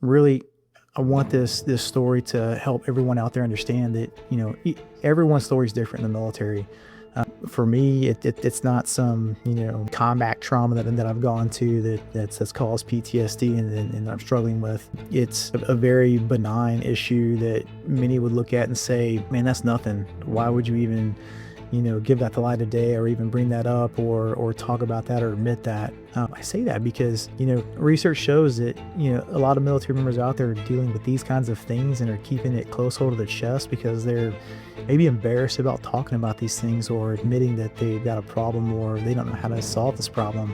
Really, I want this story to help everyone out there understand that, everyone's story is different in the military. For me, it's not some, combat trauma that I've gone to that's caused PTSD and I'm struggling with. It's a very benign issue that many would look at and say, man, that's nothing. Why would you even give that the light of day or even bring that up or talk about that or admit that. I say that because, research shows that, a lot of military members out there are dealing with these kinds of things and are keeping it close hold of the chest because they're maybe embarrassed about talking about these things or admitting that they've got a problem or they don't know how to solve this problem.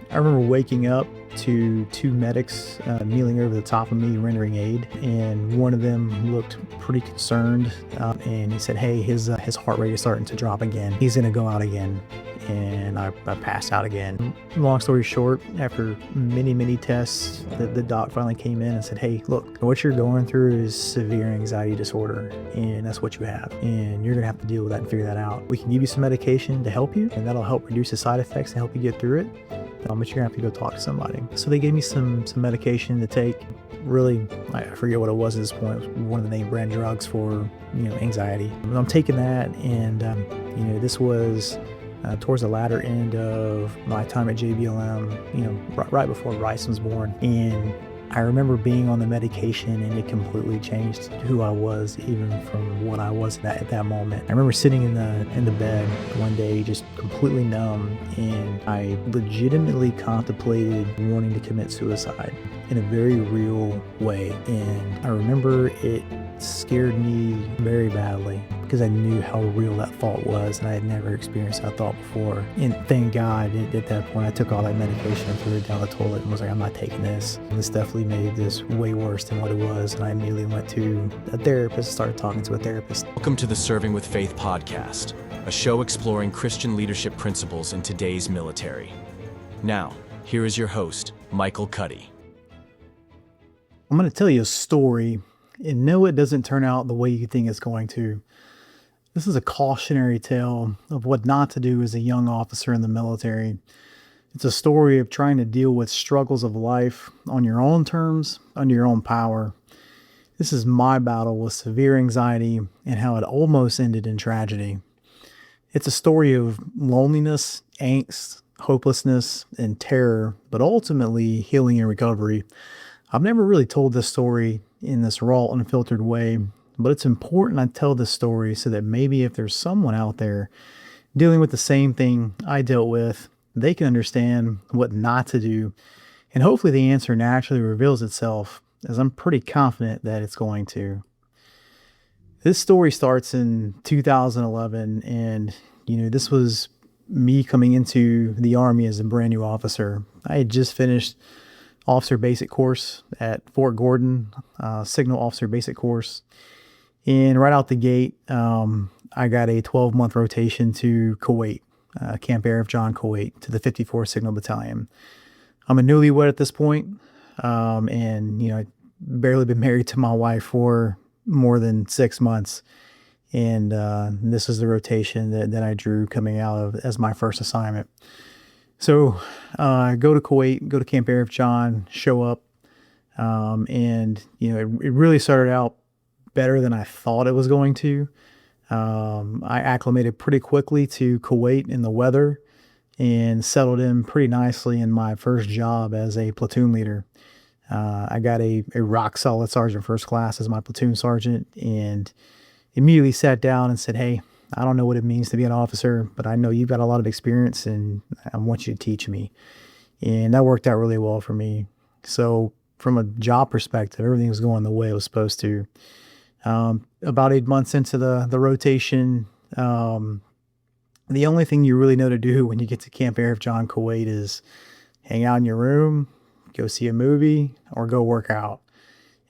I remember waking up to two medics kneeling over the top of me rendering aid, and one of them looked pretty concerned, and he said, hey, his heart rate is starting to drop again. He's going to go out again. And I passed out again. Long story short, after many tests, the doc finally came in and said, hey, look, what you're going through is severe anxiety disorder, and that's what you have. And you're going to have to deal with that and figure that out. We can give you some medication to help you, and that'll help reduce the side effects and help you get through it. But you're going to have to go talk to somebody. So they gave me some medication to take. Really, I forget what it was at this point. It was one of the name brand drugs for, anxiety. I'm taking that, and, this was towards the latter end of my time at JBLM, right before Rice was born. And I remember being on the medication, and it completely changed who I was, even from what I was at that moment. I remember sitting in the bed one day, just completely numb, and I legitimately contemplated wanting to commit suicide in a very real way. And I remember it scared me very badly because I knew how real that thought was, and I had never experienced that thought before. And thank God at that point I took all that medication and threw it down the toilet and was like, I'm not taking this. And this definitely made this way worse than what it was, and I immediately went to a therapist, started talking to a therapist. Welcome to the Serving with Faith podcast, a show exploring Christian leadership principles in today's military. Now, here is your host, Michael Cuddy. I'm going to tell you a story, and no, it doesn't turn out the way you think it's going to. This is a cautionary tale of what not to do as a young officer in the military. It's a story of trying to deal with struggles of life on your own terms, under your own power. This is my battle with severe anxiety and how it almost ended in tragedy. It's a story of loneliness, angst, hopelessness, and terror, but ultimately healing and recovery. I've never really told this story in this raw, unfiltered way, but it's important I tell this story so that maybe if there's someone out there dealing with the same thing I dealt with, they can understand what not to do. And hopefully the answer naturally reveals itself, as I'm pretty confident that it's going to. This story starts in 2011, and, this was me coming into the Army as a brand new officer. I had just finished officer basic course at Fort Gordon, signal officer basic course. And right out the gate, I got a 12-month rotation to Kuwait, Camp Arif John, Kuwait, to the 54th Signal Battalion. I'm a newlywed at this point, and I'd barely been married to my wife for more than 6 months. And this is the rotation that I drew coming out of as my first assignment. So I go to Kuwait, go to Camp Arif John, show up, and it really started out better than I thought it was going to. I acclimated pretty quickly to Kuwait and the weather and settled in pretty nicely in my first job as a platoon leader. I got a rock solid sergeant first class as my platoon sergeant, and immediately sat down and said, hey, I don't know what it means to be an officer, but I know you've got a lot of experience and I want you to teach me. And that worked out really well for me. So from a job perspective, everything was going the way it was supposed to. About 8 months into the rotation, the only thing you really know to do when you get to Camp Arif John, Kuwait is hang out in your room, go see a movie, or go work out.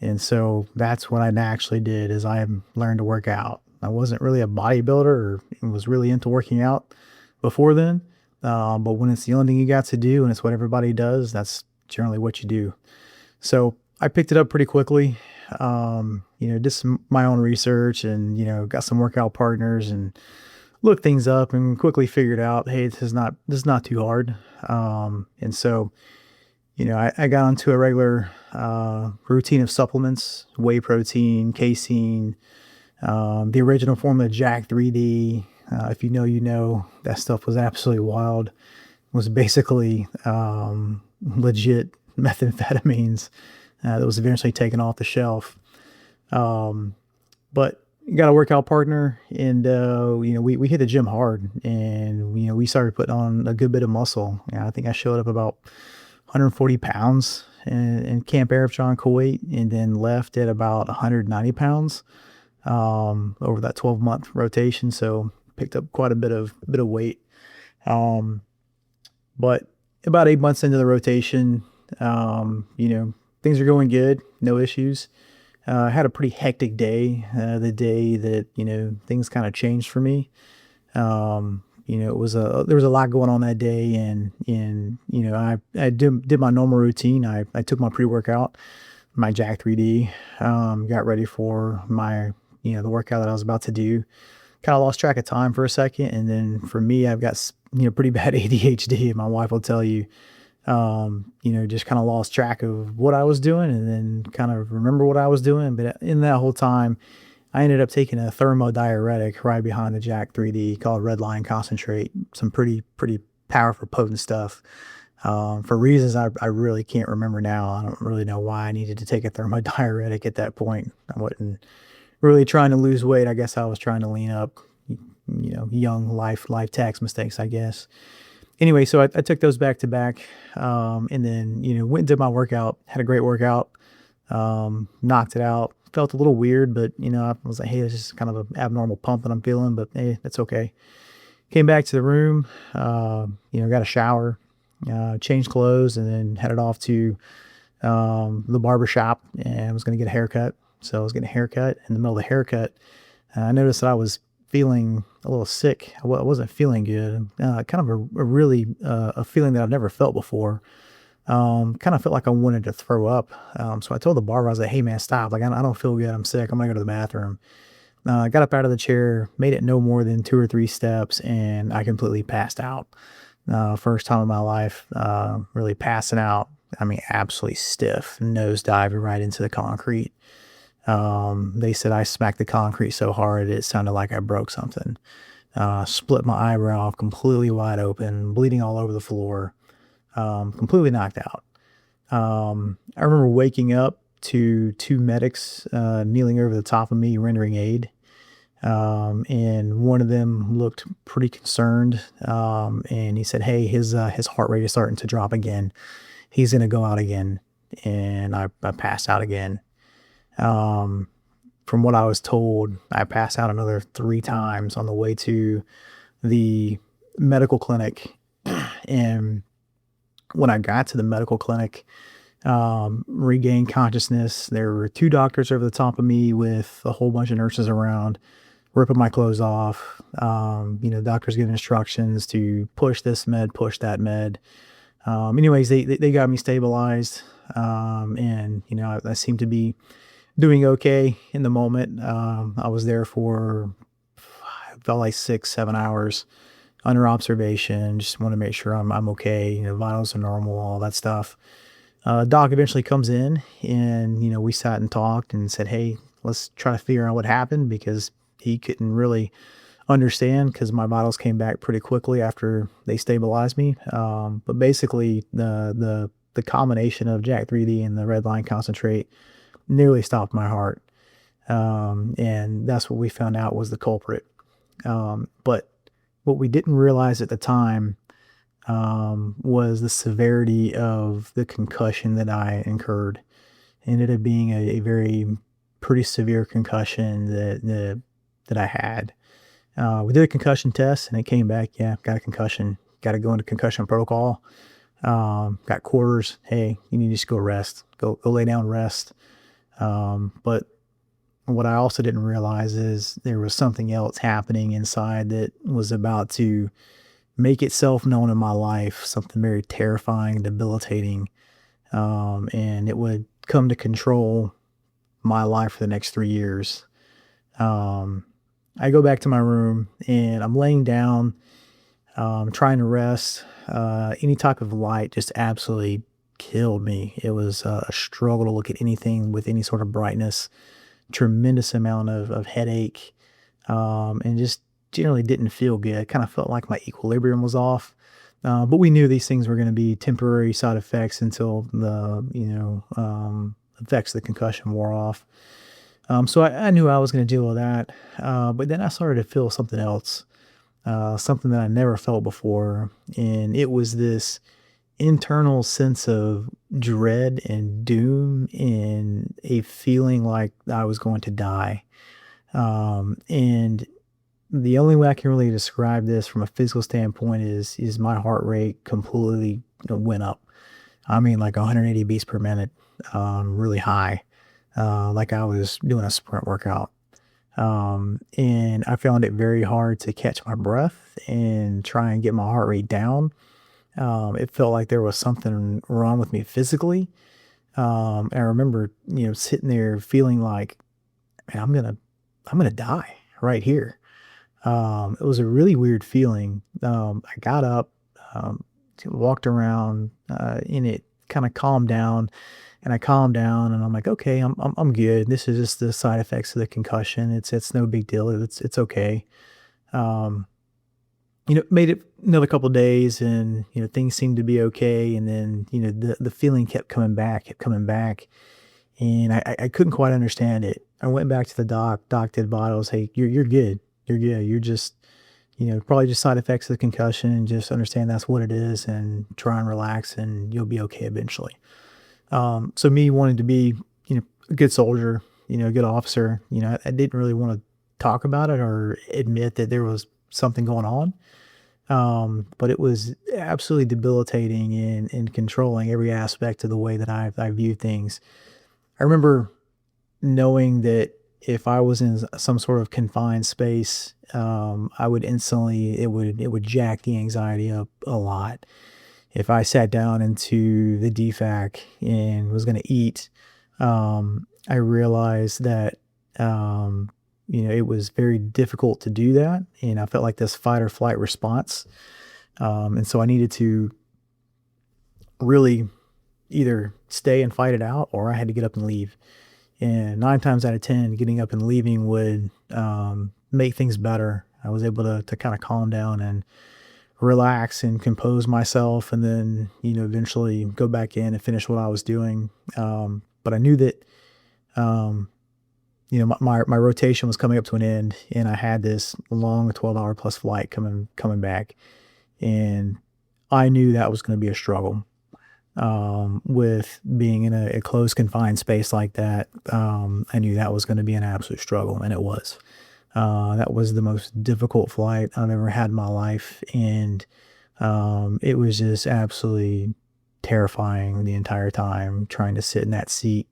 And so that's what I actually did, is I learned to work out. I wasn't really a bodybuilder or was really into working out before then. But when it's the only thing you got to do and it's what everybody does, that's generally what you do. So I picked it up pretty quickly. Did my own research and, got some workout partners and looked things up and quickly figured out, hey, this is not too hard. And so I got onto a regular routine of supplements, whey protein, casein, the original formula Jack 3D. If you know, you know, that stuff was absolutely wild. It was basically legit methamphetamines that was eventually taken off the shelf. Um, but got a workout partner, and we hit the gym hard, and we started putting on a good bit of muscle. I think I showed up about 140 pounds in Camp Arifjan, Kuwait, and then left at about 190 pounds over that 12-month rotation. So picked up quite a bit of weight. Um, but about 8 months into the rotation, things are going good, no issues. I had a pretty hectic day, the day that, things kind of changed for me. There was a lot going on that day, and I did my normal routine. I took my pre-workout, my Jack 3D, got ready for my, the workout that I was about to do. Kind of lost track of time for a second. And then for me, I've got, pretty bad ADHD. My wife will tell you, just kind of lost track of what I was doing and then kind of remember what I was doing. But in that whole time, I ended up taking a thermodiuretic right behind the Jack 3D called Red Line Concentrate. Some pretty powerful, potent stuff. For reasons I really can't remember now. I don't really know why I needed to take a thermodiuretic at that point. I wasn't really trying to lose weight. I guess I was trying to lean up, young life tax mistakes, I guess. Anyway, so I took those back to back, and then, went and did my workout, had a great workout, knocked it out. Felt a little weird, but, I was like, hey, this is kind of an abnormal pump that I'm feeling, but hey, that's okay. Came back to the room, got a shower, changed clothes, and then headed off to the barber shop, and I was going to get a haircut. So I was getting a haircut. In the middle of the haircut, I noticed that I was feeling a little sick. I wasn't feeling good. Kind of a really a feeling that I've never felt before. Kind of felt like I wanted to throw up. So I told the barber, I was like, hey man, stop. Like, I don't feel good. I'm sick. I'm going to go to the bathroom. I got up out of the chair, made it no more than 2 or 3 steps, and I completely passed out. First time in my life, really passing out. I mean, absolutely stiff, nose diving right into the concrete. They said I smacked the concrete so hard it sounded like I broke something. Split my eyebrow off completely wide open, bleeding all over the floor, completely knocked out. I remember waking up to 2 medics kneeling over the top of me, rendering aid. And one of them looked pretty concerned, and he said, hey, his heart rate is starting to drop again. He's going to go out again. And I passed out again. From what I was told, I passed out another 3 times on the way to the medical clinic. And when I got to the medical clinic, regained consciousness, there were 2 doctors over the top of me with a whole bunch of nurses around, ripping my clothes off. Doctors giving instructions to push this med, push that med. Anyways, they got me stabilized. And, I seemed to be doing okay in the moment. I was there for, felt like 6-7 hours under observation. Just want to make sure I'm okay. Vitals are normal, all that stuff. Doc eventually comes in, and we sat and talked and said, hey, let's try to figure out what happened, because he couldn't really understand, because my vitals came back pretty quickly after they stabilized me. But basically, the combination of Jack 3D and the Red Line Concentrate nearly stopped my heart. And that's what we found out was the culprit. But what we didn't realize at the time was the severity of the concussion that I incurred. It ended up being a very pretty severe concussion that I had. We did a concussion test, and it came back, yeah, got a concussion. Got to go into concussion protocol. Got quarters. Hey, you need to just go rest. Go lay down, rest. But what I also didn't realize is there was something else happening inside that was about to make itself known in my life, something very terrifying, debilitating, and it would come to control my life for the next 3 years. I go back to my room, and I'm laying down, trying to rest. Any type of light just absolutely killed me. It was a struggle to look at anything with any sort of brightness, tremendous amount of headache, and just generally didn't feel good. Kind of felt like my equilibrium was off. But we knew these things were going to be temporary side effects until the effects of the concussion wore off. So I knew I was going to deal with that. But then I started to feel something else, something that I never felt before, and it was this internal sense of dread and doom and a feeling like I was going to die. And the only way I can really describe this from a physical standpoint is my heart rate completely went up. I mean, like 180 beats per minute, really high, like I was doing a sprint workout. And I found it very hard to catch my breath and try and get my heart rate down. It felt like there was something wrong with me physically. And I remember, sitting there feeling like, man, I'm gonna die right here. It was a really weird feeling. I got up, um, walked around, and it kind of calmed down. And I calmed down, and I'm like, okay, I'm good. This is just the side effects of the concussion. It's no big deal. It's okay. Um, made it another couple days, and things seemed to be okay. And then the feeling kept coming back, and I couldn't quite understand it. I went back to the doc. Doc did vitals. Hey, you're good. You're good. You're just probably just side effects of the concussion, and just understand that's what it is, and try and relax, and you'll be okay eventually. So me wanting to be, a good soldier, a good officer, I didn't really want to talk about it or admit that there was something going on. But it was absolutely debilitating and controlling every aspect of the way that I view things. I remember knowing that if I was in some sort of confined space, I would instantly, it would jack the anxiety up a lot. If I sat down into the DFAC and was going to eat, I realized that, it was very difficult to do that. And I felt like this fight or flight response. And so I needed to really either stay and fight it out, or I had to get up and leave. And 9 times out of 10, getting up and leaving would, make things better. I was able to kind of calm down and relax and compose myself, and then eventually go back in and finish what I was doing. But I knew that my rotation was coming up to an end, and I had this long 12-hour plus flight coming back, and I knew that was going to be a struggle. With being in a closed confined space like that, I knew that was going to be an absolute struggle, and it was. That was the most difficult flight I've ever had in my life, and it was just absolutely terrifying the entire time, trying to sit in that seat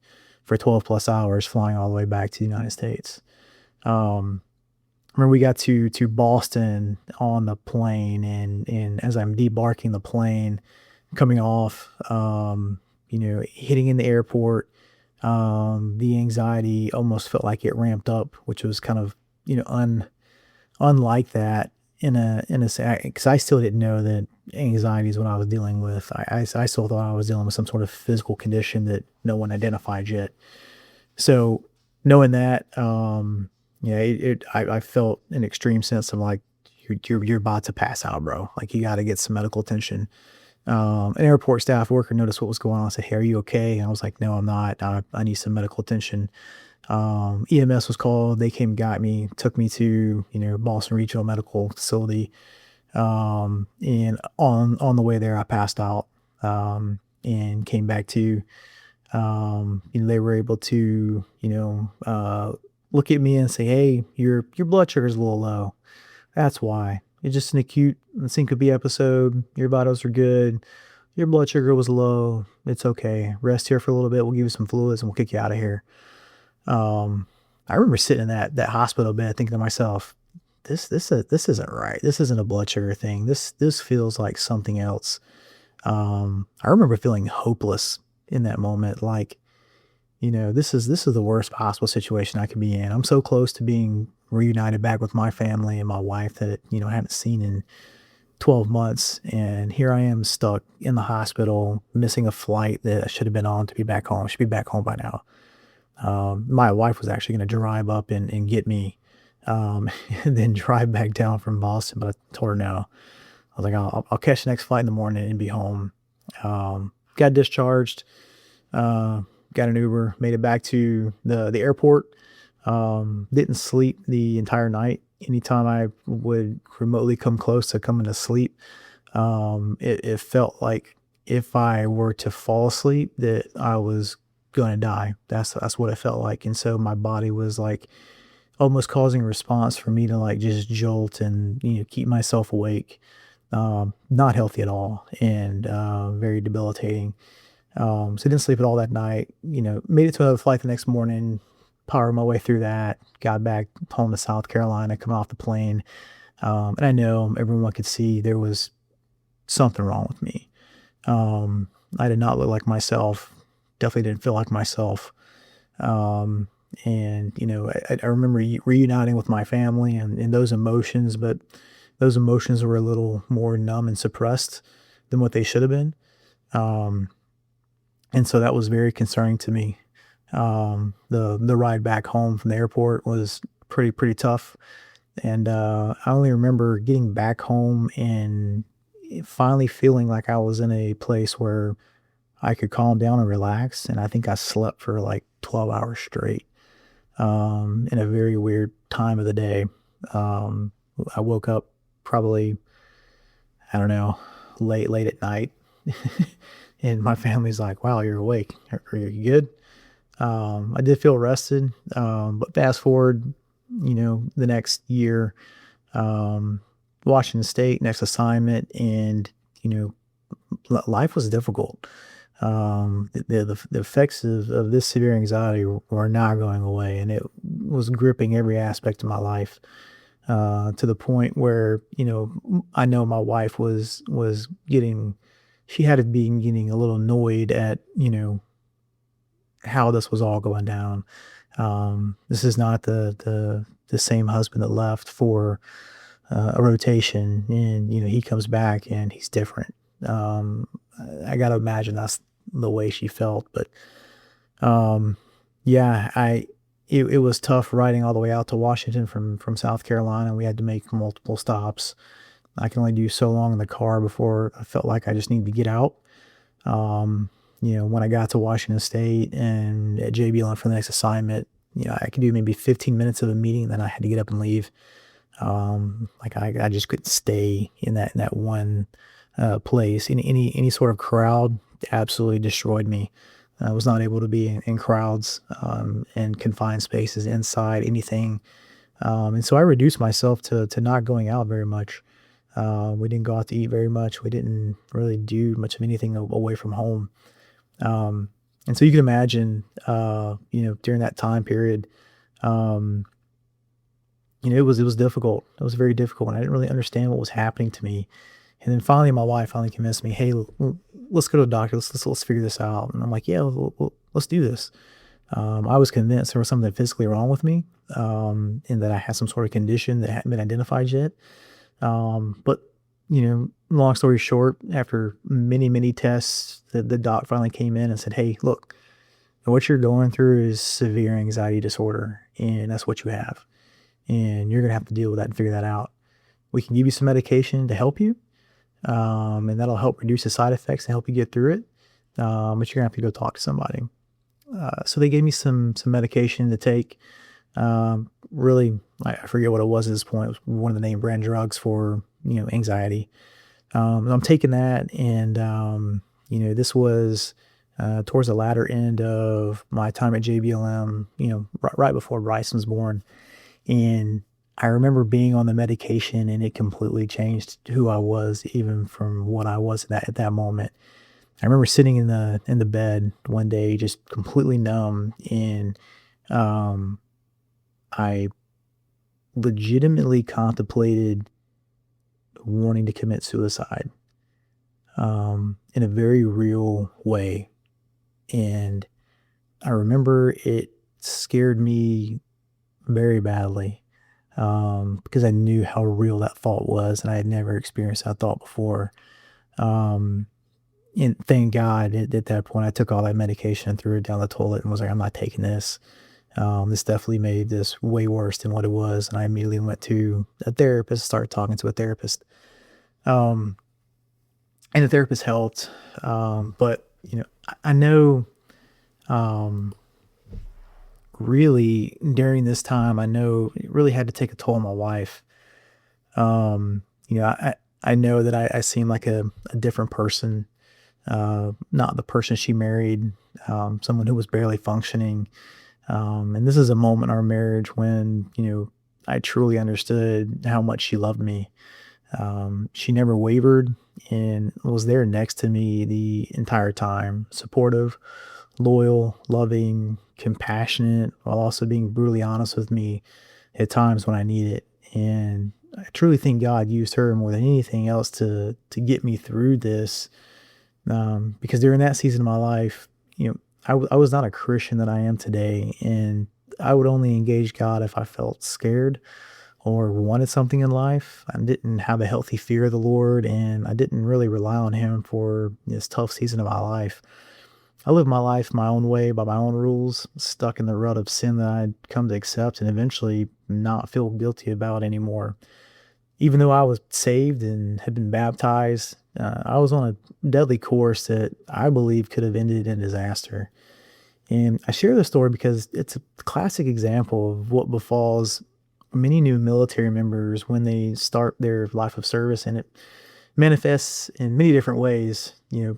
for 12 plus hours, flying all the way back to the United States. Remember we got to Boston on the plane, and as I'm debarking the plane, coming off, hitting in the airport, the anxiety almost felt like it ramped up, which was kind of, unlike that in a because I still didn't know that anxiety is what I was dealing with. I still thought I was dealing with some sort of physical condition that no one identified yet. So knowing that, I felt an extreme sense of like, you're about to pass out, bro. Like, you got to get some medical attention. An airport staff worker noticed what was going on. Said, "Hey, are you okay?" And I was like, "No, I'm not. I need some medical attention." EMS was called. They came, got me, took me to Boston Regional Medical Facility. And on the way there, I passed out, and came back to. They were able to look at me and say, "Hey, your blood sugar is a little low. That's why. It's just an acute syncope episode. Your vitals are good. Your blood sugar was low. It's okay. Rest here for a little bit. We'll give you some fluids and we'll kick you out of here." I remember sitting in that hospital bed thinking to myself, this isn't right. This isn't a blood sugar thing. This feels like something else. I remember feeling hopeless in that moment. Like, this is the worst possible situation I could be in. I'm so close to being reunited back with my family and my wife that, I haven't seen in 12 months, and here I am stuck in the hospital, missing a flight that I should have been on to be back home. I should be back home by now. My wife was actually going to drive up and get me, and then drive back down from Boston, but I told her no. I was like, I'll catch the next flight in the morning and be home. Got discharged, got an Uber, made it back to the airport. Didn't sleep the entire night. Anytime I would remotely come close to coming to sleep, it felt like if I were to fall asleep, that I was gonna die. That's what it felt like, and so my body was like almost causing a response for me to like just jolt and keep myself awake. Not healthy at all, and very debilitating. So I didn't sleep at all that night. Made it to another flight the next morning, powered my way through that, got back home to South Carolina, coming off the plane. And I know everyone could see there was something wrong with me. I did not look like myself, definitely didn't feel like myself. Um, and, I remember reuniting with my family and those emotions, but those emotions were a little more numb and suppressed than what they should have been. Um, and so that was very concerning to me. The ride back home from the airport was pretty tough, and I only remember getting back home and finally feeling like I was in a place where I could calm down and relax. And I think I slept for like 12 hours straight, in a very weird time of the day. Um, I woke up probably, I don't know, late at night, and my family's like, "Wow, you're awake. Are you good?" I did feel rested, but fast forward, the next year, um, Washington State, next assignment, and you know, life was difficult. The effects of this severe anxiety were not going away, and it was gripping every aspect of my life, to the point where I know my wife was getting, she had to be getting a little annoyed at how this was all going down. This is not the same husband that left for a rotation, and he comes back and he's different. Um, I got to imagine that's the way she felt, but yeah, it was tough riding all the way out to Washington from South Carolina. We had to make multiple stops. I can only do so long in the car before I felt like I just needed to get out. Um, when I got to Washington State and at JBLM for the next assignment, I could do maybe 15 minutes of a meeting, then I had to get up and leave. Like I just couldn't stay in that one place. Any sort of crowd absolutely destroyed me. I was not able to be in crowds, and confined spaces inside anything. And so I reduced myself to not going out very much. We didn't go out to eat very much. We didn't really do much of anything away from home. Um, and so you can imagine, during that time period, um, it was difficult. It was very difficult, and I didn't really understand what was happening to me. And then finally, my wife finally convinced me, "Hey, let's go to a doctor. Let's figure this out." And I'm like, "Yeah, let's do this." I was convinced there was something physically wrong with me, and that I had some sort of condition that hadn't been identified yet. But long story short, after many tests, the doc finally came in and said, "Hey, look, what you're going through is severe anxiety disorder, and that's what you have. And you're gonna have to deal with that and figure that out. We can give you some medication to help you, and that'll help reduce the side effects and help you get through it. But you're gonna have to go talk to somebody." So they gave me some medication to take. Really, I forget what it was at this point. It was one of the name brand drugs for anxiety. I'm taking that, and this was towards the latter end of my time at JBLM. Right before Bryson was born, and I remember being on the medication, and it completely changed who I was, even from what I was at that moment. I remember sitting in the bed one day, just completely numb, and I legitimately contemplated wanting to commit suicide, in a very real way. And I remember it scared me very badly. because I knew how real that thought was, and I had never experienced that thought before. Um, and thank God at that point, I took all that medication, threw it down the toilet, and was like, I'm not taking this. This definitely made this way worse than what it was. And I immediately went to a therapist, started talking to a therapist. Um, and the therapist helped. But, I know, um, really during this time, I know it really had to take a toll on my wife. I know that I seem like a different person, not the person she married, someone who was barely functioning. And this is a moment in our marriage when, I truly understood how much she loved me. She never wavered and was there next to me the entire time, supportive, loyal, loving, compassionate, while also being brutally honest with me at times when I need it. And I truly think God used her more than anything else to get me through this. Because during that season of my life, I was not a Christian that I am today, and I would only engage God if I felt scared or wanted something in life. I didn't have a healthy fear of the Lord, and I didn't really rely on Him for this tough season of my life. I lived my life my own way, by my own rules, stuck in the rut of sin that I'd come to accept and eventually not feel guilty about anymore. Even though I was saved and had been baptized, I was on a deadly course that I believe could have ended in disaster. And I share this story because it's a classic example of what befalls many new military members when they start their life of service, and it manifests in many different ways.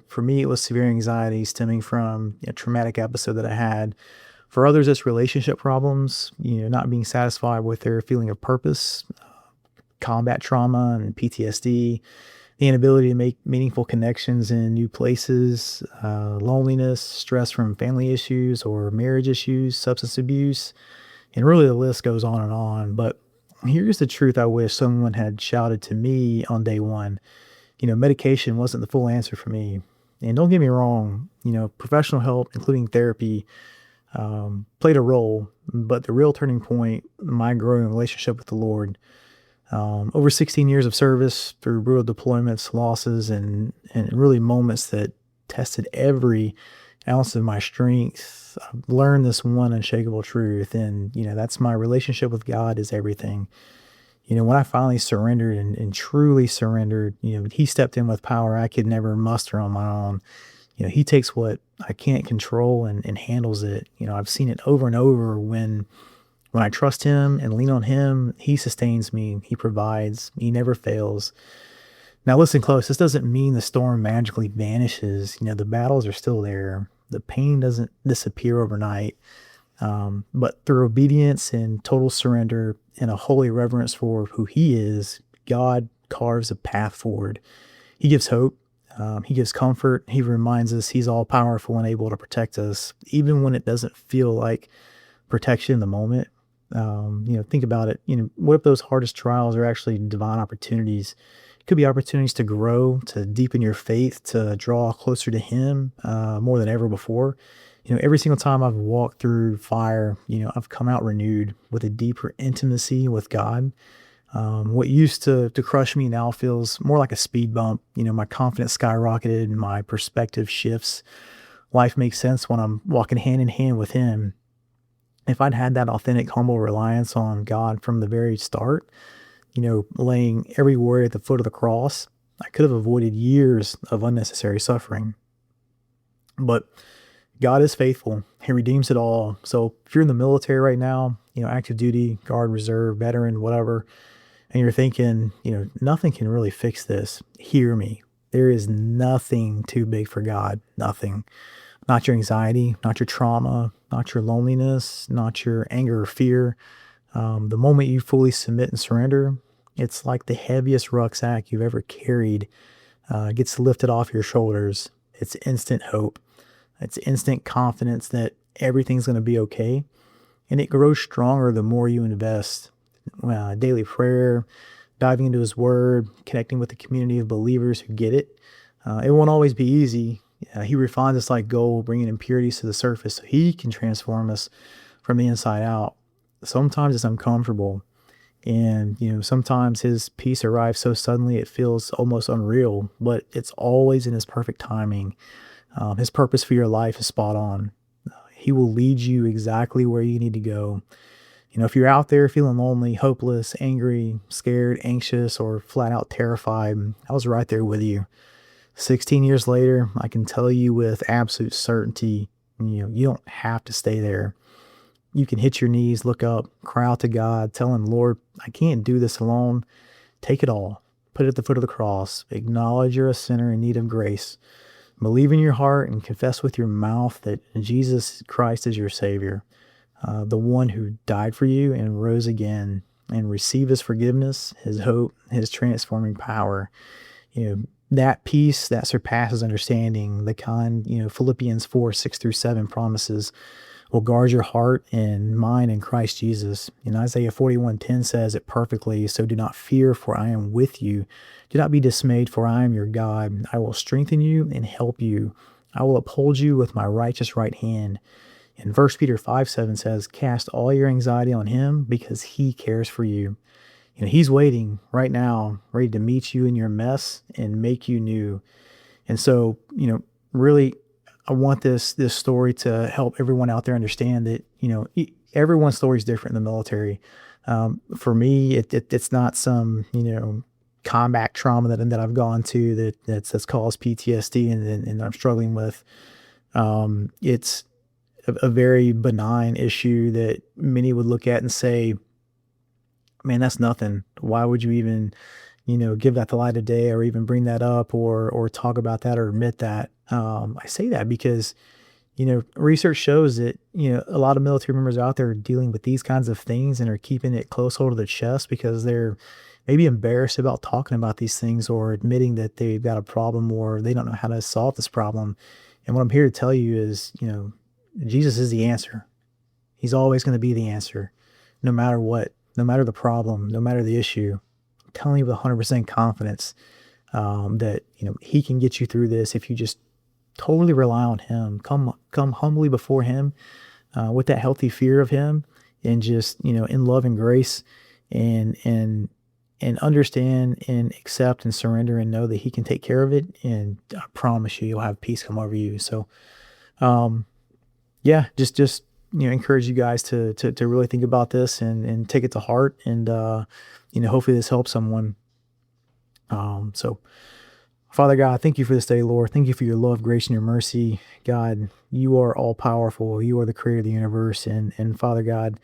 For me, it was severe anxiety stemming from a traumatic episode that I had. For others, it's relationship problems, not being satisfied with their feeling of purpose, combat trauma and PTSD, the inability to make meaningful connections in new places, loneliness, stress from family issues or marriage issues, substance abuse, and really the list goes on and on. But here's the truth I wish someone had shouted to me on day one. Medication wasn't the full answer for me. And don't get me wrong, professional help, including therapy, played a role, but the real turning point, my growing relationship with the Lord. Over 16 years of service through brutal deployments, losses, and really moments that tested every ounce of my strength, I've learned this one unshakable truth. And, that's my relationship with God is everything. When I finally surrendered and truly surrendered, He stepped in with power I could never muster on my own. He takes what I can't control and handles it. I've seen it over and over when I trust Him and lean on Him, He sustains me, He provides, He never fails. Now listen close, this doesn't mean the storm magically vanishes. The battles are still there. The pain doesn't disappear overnight. But through obedience and total surrender and a holy reverence for who He is, God carves a path forward. He gives hope. He gives comfort. He reminds us He's all powerful and able to protect us, even when it doesn't feel like protection in the moment. Think about it. What if those hardest trials are actually divine opportunities? It could be opportunities to grow, to deepen your faith, to draw closer to Him more than ever before. Every single time I've walked through fire, I've come out renewed with a deeper intimacy with God. What used to crush me now feels more like a speed bump. My confidence skyrocketed and my perspective shifts. Life makes sense when I'm walking hand in hand with Him. If I'd had that authentic, humble reliance on God from the very start, laying every worry at the foot of the cross, I could have avoided years of unnecessary suffering. But God is faithful. He redeems it all. So if you're in the military right now, active duty, guard, reserve, veteran, whatever, and you're thinking, nothing can really fix this, hear me. There is nothing too big for God. Nothing. Not your anxiety, not your trauma, not your loneliness, not your anger or fear. The moment you fully submit and surrender, it's like the heaviest rucksack you've ever carried gets lifted off your shoulders. It's instant hope. It's instant confidence that everything's going to be okay. And it grows stronger the more you invest. Daily prayer, diving into His Word, connecting with a community of believers who get it. It won't always be easy. He refines us like gold, bringing impurities to the surface so He can transform us from the inside out. Sometimes it's uncomfortable. And, sometimes his peace arrives so suddenly it feels almost unreal, but it's always in his perfect timing. His purpose for your life is spot on. He will lead you exactly where you need to go. If you're out there feeling lonely, hopeless, angry, scared, anxious, or flat out terrified, I was right there with you. 16 years later, I can tell you with absolute certainty, you don't have to stay there. You can hit your knees, look up, cry out to God, tell him, Lord, I can't do this alone. Take it all. Put it at the foot of the cross. Acknowledge you're a sinner in need of grace. Believe in your heart and confess with your mouth that Jesus Christ is your Savior, the one who died for you and rose again, and receive his forgiveness, his hope, his transforming power. That peace that surpasses understanding, the kind, Philippians 4:6-7 promises, will guard your heart and mind in Christ Jesus. Isaiah 41:10 says it perfectly. So do not fear, for I am with you. Do not be dismayed, for I am your God. I will strengthen you and help you. I will uphold you with my righteous right hand. And 1 Peter 5:7 says, cast all your anxiety on him because he cares for you. He's waiting right now, ready to meet you in your mess and make you new. And so, really, I want this story to help everyone out there understand that, everyone's story is different in the military. For me, it's not some, combat trauma that I've gone to that's caused PTSD and I'm struggling with. It's a very benign issue that many would look at and say, man, that's nothing. Why would you even, give that the light of day or even bring that up or talk about that or admit that? I say that because, research shows that, a lot of military members out there are dealing with these kinds of things and are keeping it close hold of the chest because they're maybe embarrassed about talking about these things or admitting that they've got a problem or they don't know how to solve this problem. And what I'm here to tell you is, Jesus is the answer. He's always going to be the answer, no matter what. No matter the problem, no matter the issue. I'm telling you with 100% confidence that he can get you through this if you just totally rely on him. Come humbly before him with that healthy fear of him, and just in love and grace, and understand and accept and surrender and know that he can take care of it. And I promise you'll have peace come over you. So, yeah, just encourage you guys to really think about this and take it to heart. And, hopefully this helps someone. So Father God, thank you for this day, Lord. Thank you for your love, grace, and your mercy. God, you are all powerful. You are the creator of the universe. And Father God,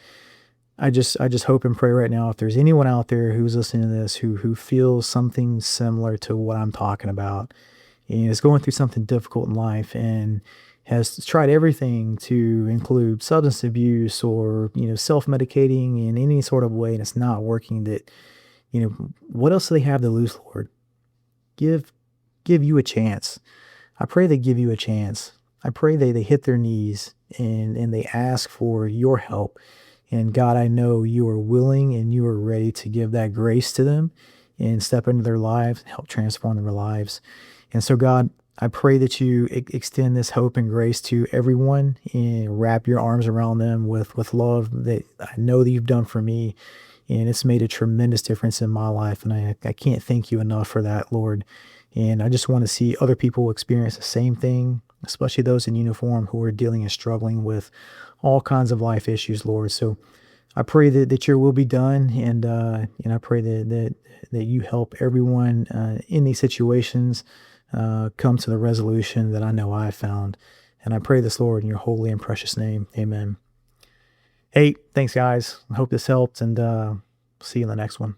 I just hope and pray right now, if there's anyone out there who's listening to this, who feels something similar to what I'm talking about, and is going through something difficult in life and has tried everything to include substance abuse or, self-medicating in any sort of way, and it's not working, that, what else do they have to lose, Lord? Give you a chance. I pray they give you a chance. I pray they hit their knees and they ask for your help. And God, I know you are willing and you are ready to give that grace to them and step into their lives and help transform their lives. And so, God, I pray that you extend this hope and grace to everyone and wrap your arms around them with love that I know that you've done for me. And it's made a tremendous difference in my life. And I can't thank you enough for that, Lord. And I just want to see other people experience the same thing, especially those in uniform who are dealing and struggling with all kinds of life issues, Lord. So I pray that your will be done. And I pray that you help everyone in these situations come to the resolution that I know I have found. And I pray this, Lord, in your holy and precious name. Amen. Hey, thanks, guys. I hope this helped, and see you in the next one.